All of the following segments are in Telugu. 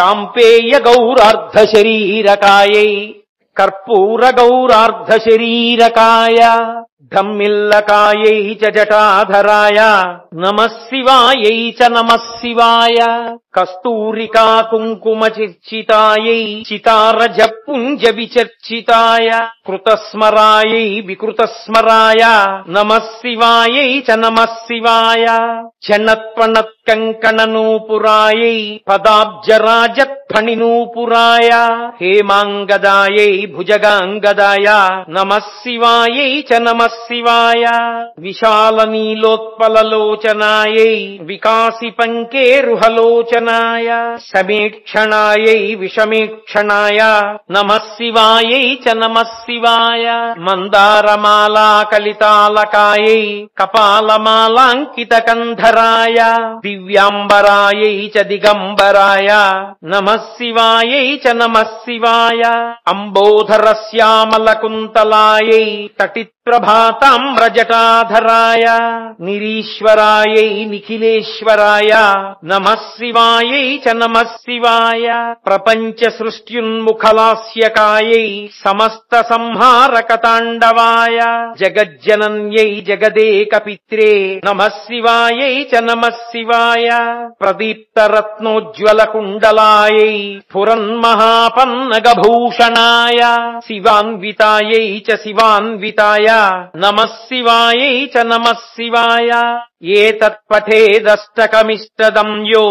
చాంపేయ గౌరార్ధ శరీరకాయై కర్పూర గౌరార్ధ శరీరకాయ ధమ్మిల్లకాయై చ జటాధరాయ నమః శివాయై చ నమః శివాయ కస్తూరికా కుంకుమ చర్చితాయై చితారజ పుంజ విచర్చితాయ కృతస్మరాయై వికృతస్మరాయ నమః శివాయై చ నమః శివాయ చణత్పణత్ కంకణనూపురాయై పదాబ్జరాజత్ ఫణినూపురాయ హేమాంగదాయై భుజగాంగదాయ నమః శివాయై చ నమః శివాయ విశాల నీలోత్పలలోచనాయై వికాసి పంకేరుహలోచనాయ సమీక్షణాయై విషమీక్షణాయ నమః శివాయై చ నమః శివాయ మందారమాలా కలితాలకాయై కపాలమాలాంకిత కంధరాయ దివ్యాంబరాయై చ దిగంబరాయ నమః శివాయై చ నమః శివాయ అంబోధరశ్యామలకుంతలాయై తటిత్ప్రభాతామ్రజటాధరాయ నిరీశ్వరాయై నిఖిలేశ్వరాయ నమః శివాయై చ నమః శివాయ ప్రపంచ సృష్ట్యున్ముఖలాస్యకాయై సమస్త సంహారకతాండవాయ జగజ్జనన్యై జగదేకపిత్రే నమః శివాయై చ నమః శివాయ ప్రదీప్తరత్నోజ్వల కుండలాయై స్ఫురన్మహాపన్నగభూషణాయ శివాన్వితాయై చ శివాన్వితాయ నమః శివాయై చ నమః శివాయ ఏతత్పఠేదష్టకమిష్టదం యో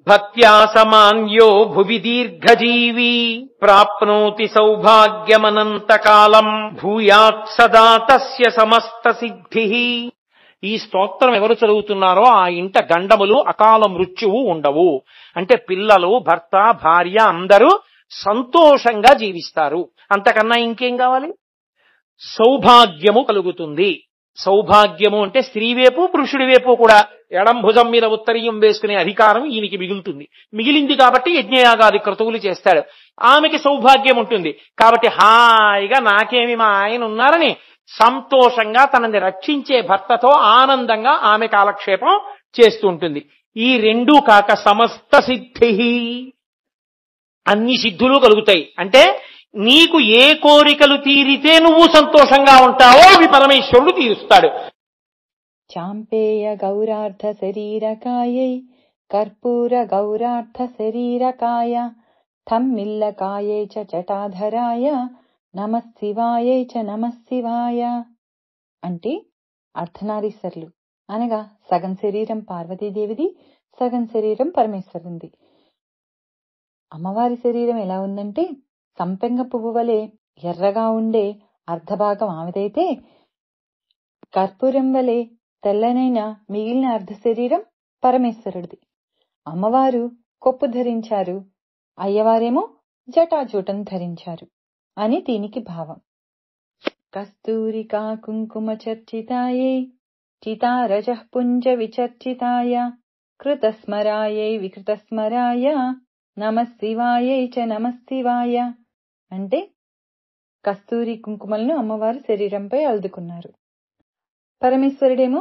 భక్త్యా సమాన్యో భువి దీర్ఘజీవీ ప్రాప్నోతి సౌభాగ్యమనంతకాలం భూయాత్ సదా తస్య సమస్త సిద్ధిః. ఈ స్తోత్రం ఎవరు చదువుతున్నారో ఆ ఇంట గండములు అకాల మృత్యువు ఉండవు. అంటే పిల్లలు భర్త భార్య అందరూ సంతోషంగా జీవిస్తారు. అంతకన్నా ఇంకేం కావాలి? సౌభాగ్యము కలుగుతుంది. సౌభాగ్యము అంటే స్త్రీ వైపు పురుషుడి వైపు కూడా ఎడం భుజం మీద ఉత్తరీయం వేసుకునే అధికారం ఈయనకి మిగులుతుంది. మిగిలింది కాబట్టి యజ్ఞయాగాది క్రతువులు చేస్తాడు. ఆమెకి సౌభాగ్యం ఉంటుంది కాబట్టి హాయిగా నాకేమి మా ఆయన ఉన్నారని సంతోషంగా తనని రక్షించే భర్తతో ఆనందంగా ఆమె కాలక్షేపం చేస్తూ ఉంటుంది. ఈ రెండూ కాక సమస్త సిద్ధి, అన్ని సిద్ధులు కలుగుతాయి. అంటే నీకు ఏ కోరికలు తీరితే నువ్వు సంతోషంగా ఉంటావో అవి పరమేశ్వరుడు తీరుస్తాడు. చాంపేయ గౌరార్థ శరీరకాయై కర్పూర గౌరార్థ శరీరకాయ థమ్మిల్లకాయై చ జటాధరాయ నమః శివాయై చ నమః శివాయ. అంటే అర్ధనారీశ్వరులు అనగా సగం శరీరం పార్వతీదేవిది, సగం శరీరం పరమేశ్వరుంది. అమ్మవారి శరీరం ఎలా ఉందంటే సంపెంగ పువ్వు వలె ఎర్రగా ఉండే అర్ధభాగం ఆమెదైతే, కర్పూరం వలె తెల్లనైన మిగిలిన అర్ధ శరీరం పరమేశ్వరుడిది. అమ్మవారు కొప్పు ధరించారు, అయ్యవారేమో జటాజూటం ధరించారు అని దీనికి భావం. కస్తూరికా కుంకుమ చర్చితాయై చితారజః పుంజ విచర్చితాయ కృతస్మరాయై వికృతస్మరాయ నమః శివాయై చ నమః శివాయ. అంటే కస్తూరి కుంకుమలను అమ్మవారు శరీరంపై అల్దుకున్నారు. పరమేశ్వరుడేమో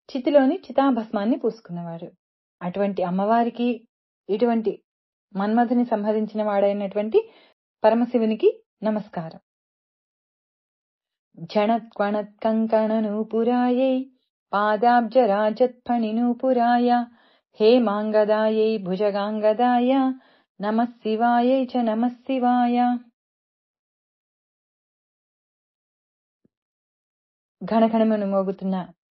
చితిలోని చితాభస్మాన్ని పూసుకున్నవాడు. అటువంటి అమ్మవారికి ఇటువంటి మన్మధుని సంహరించిన వాడైనటువంటి పరమశివునికి నమస్కారం. జణత్వణత్ కంకణనూపురాయై పాదాబ్జరాజత్ఫణినూపురాయ హేమాంగదాయై భుజగాంగదాయ నమః శివాయై చ నమః శివాయ. ఘనఘనమును మోగుతున్న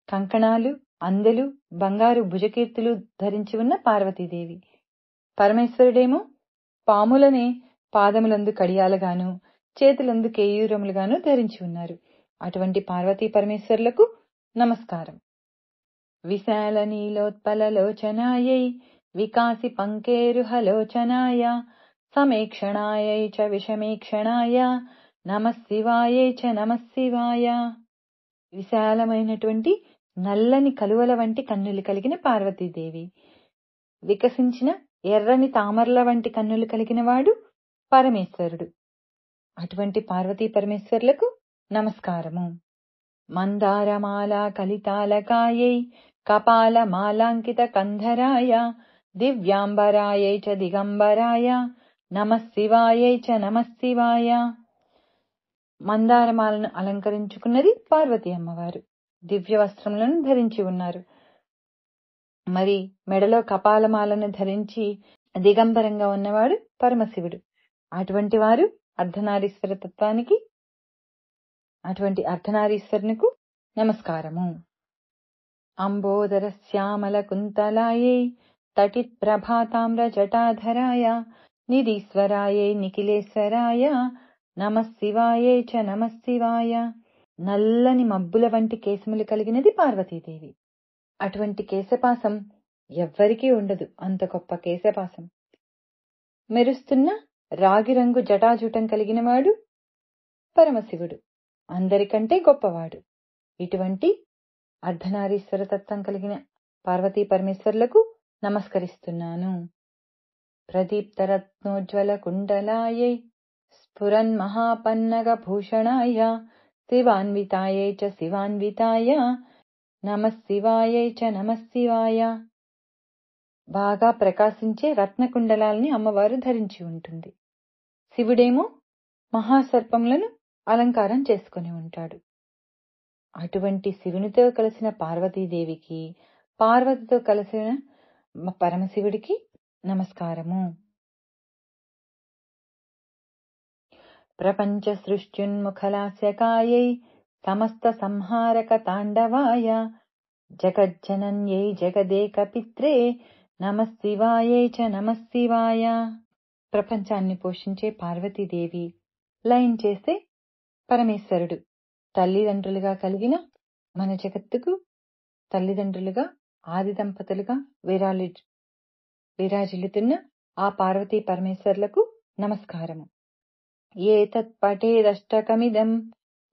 కంకణాలు, అందెలు, బంగారు భుజకీర్తులు ధరించి ఉన్న పార్వతీదేవి. పరమేశ్వరుడేమో పాములనే పాదములందు కడియాలుగాను చేతులందు కేయూరములుగాను ధరించి ఉన్నారు. అటువంటి పార్వతీ పరమేశ్వరులకు నమస్కారం. విశాల నీలోత్పలలోచనాయై వికాసి పంకేరుహలోచనాయ సమేక్షణాయై చ విషమేక్షణాయ నమః శివాయై చ నమః శివాయ. విశాలమైనటువంటి నల్లని కలువల వంటి కన్నులు కలిగిన పార్వతీదేవి, వికసించిన ఎర్రని తామరల వంటి కన్నులు కలిగిన వాడు పరమేశ్వరుడు. అటువంటి పార్వతీ పరమేశ్వరులకు నమస్కారము. మందారమాల కలితాలకాయై కపాల మాలాంకిత కంధరాయ దివ్యాంబరాయై చ దిగంబరాయ నమః శివాయై చ నమః శివాయ. మందారమాలను అలంకరించుకున్నది పార్వతీ అమ్మవారు. దివ్య వస్త్రములను ధరించి ఉన్నారు. మరి మెడలో కపాలమాలను ధరించి దిగంబరంగా ఉన్నవాడు పరమశివుడు. అటువంటి వారు అర్ధనారీశ్వర తత్వానికి, అటువంటి అర్ధనారీశ్వరునికు నమస్కారము. అంబోదర శ్యామల కుంతలాయై తటిత్ ప్రభాతామ్ర జటాధరాయ నిరీశ్వరాయై నిఖిలేశ్వరాయ నమః శివాయై చ నమః శివాయ. నల్లని మబ్బుల వంటి కేశములు కలిగినది పార్వతీదేవి. అటువంటి కేశపాసం ఎవ్వరికీ ఉండదు, అంత గొప్ప కేశపాసం. మెరుస్తున్న రాగి రంగు జటాజూటం కలిగిన వాడు పరమశివుడు, అందరికంటే గొప్పవాడు. ఇటువంటి అర్ధనారీశ్వర తత్వం కలిగిన పార్వతీ పరమేశ్వరులకు నమస్కరిస్తున్నాను. ప్రదీప్తరత్నోజ్వల కుండలాయై స్ఫురన్ మహాపన్నగ భూషణాయ శివాన్వితాయై చ శివాన్వితాయ నమః శివాయై చ నమః శివాయ. బాగా ప్రకాశించే రత్నకుండలాల్ని అమ్మవారు ధరించి ఉంటుంది. శివుడేమో మహాసర్పములను అలంకారం చేసుకుని ఉంటాడు. అటువంటి శివునితో కలిసిన పార్వతీదేవికి, పార్వతితో కలిసిన పరమశివుడికి నమస్కారము. ప్రపంచ సృష్ట్యున్ముఖలాస్యకాయై సమస్త సంహారక తాండవాయ జగజ్జనన్యై జగదేక పిత్రే నమః శివాయై చ నమః శివాయ. ప్రపంచాన్ని పోషించే పార్వతీదేవి, లయం చేసే పరమేశ్వరుడు. తల్లిదండ్రులుగా కలిగిన మన జగత్తుకు తల్లిదండ్రులుగా, ఆది దంపతులుగా విరాజిల్లుతున్న ఆ పార్వతీ పరమేశ్వరులకు నమస్కారము. ఏతత్ పఠేదష్టకమిదం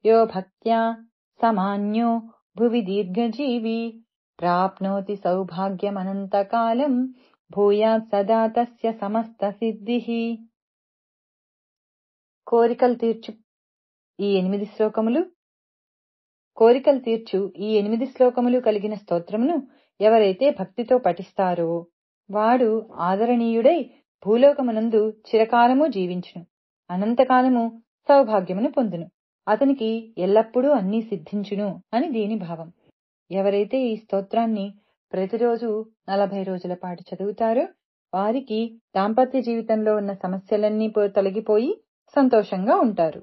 యో భక్త్యా సమాన్యో భువి దీర్ఘజీవి ప్రాప్నోతి సౌభాగ్యమనంతకాలం భూయాత్ సదా తస్య సమస్త సిద్ధిః. కోరికలు తీర్చు ఈ 8 శ్లోకములు కలిగిన స్తోత్రమును ఎవరైతే భక్తితో పఠిస్తారో వాడు ఆదరణీయుడై భూలోకమునందు చిరకాలము జీవించును, అనంతకాలము సౌభాగ్యమును పొందును, అతనికి ఎల్లప్పుడూ అన్నీ సిద్ధించును అని దీని భావం. ఎవరైతే ఈ స్తోత్రాన్ని ప్రతిరోజు 40 రోజుల పాటు చదువుతారో వారికి దాంపత్య జీవితంలో ఉన్న సమస్యలన్నీ తొలగిపోయి సంతోషంగా ఉంటారు.